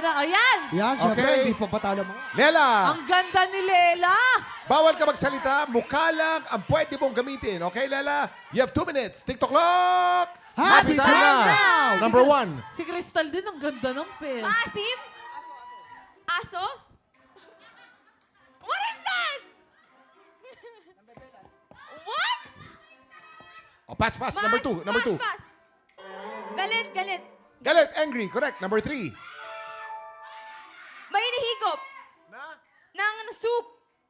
na. Ayan! Yan, syempre, Okay. hindi pa patalo mga. Lela, Ang ganda ni Lela. bawal ka magsalita. Mukha lang ang pwede mong gamitin. Okay, Lela? You have 2 minutes. TikTok clock! Happy time now! Number 1. Si Crystal din, ang ganda ng pen. Maasim? Aso? What is that? What? Oh, pass. Number 2. Number 2. Pass. Galit, galit. Galit, angry. Correct. Number 3. May hinihigop. Ng soup.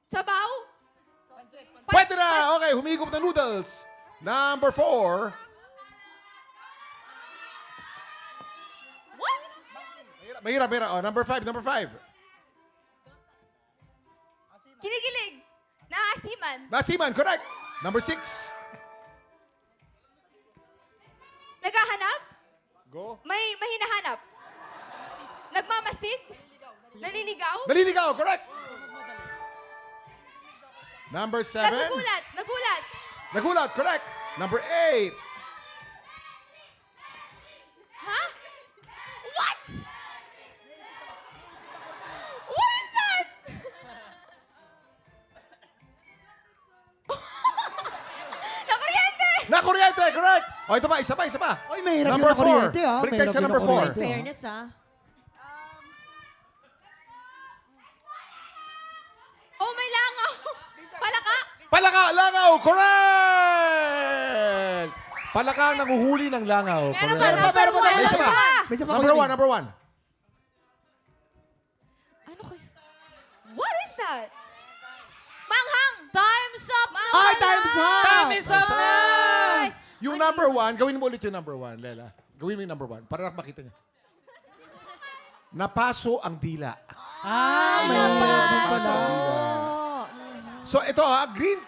Sabaw. Pwede na. Okay, humigop na noodles. Number 4. What? Mahirap. Oh, number 5. Kinikilig. Naasiman. Nasiman, correct. Number 6. Naghahanap. Go. May hinahanap. Nagmamasid. Naninigaw. Naliligaw, correct. Number 7. Nagugulat. Nagulat. Nagulat, correct. Number 8. Ha? What? What is that? Nakuryente! Nakuryente, correct. Oh, ito pa, isa pa. Oy, mahirap Number yung nakuryente, 4. ah. Balik tayo Mahirap sa yung number 4. nakuryente, ah. Fairness, ah. Oh, may langaw. Palaka. Palaka, langaw, correct! Palaka ang nanguhuli ng langaw. Meron correct. pa, meron pa. May isa pa. May isa pa Number kunin. 1, number 1. Ano kaya? What is that? Manghang. Time's up na! Ay, time's up! Time's up na! Yung number 1, gawin mo ulit yung number 1, Lela. Gawin mo yung number 1 para makita niya. Napaso ang dila. Ah, may Napaso ang dila. So ito green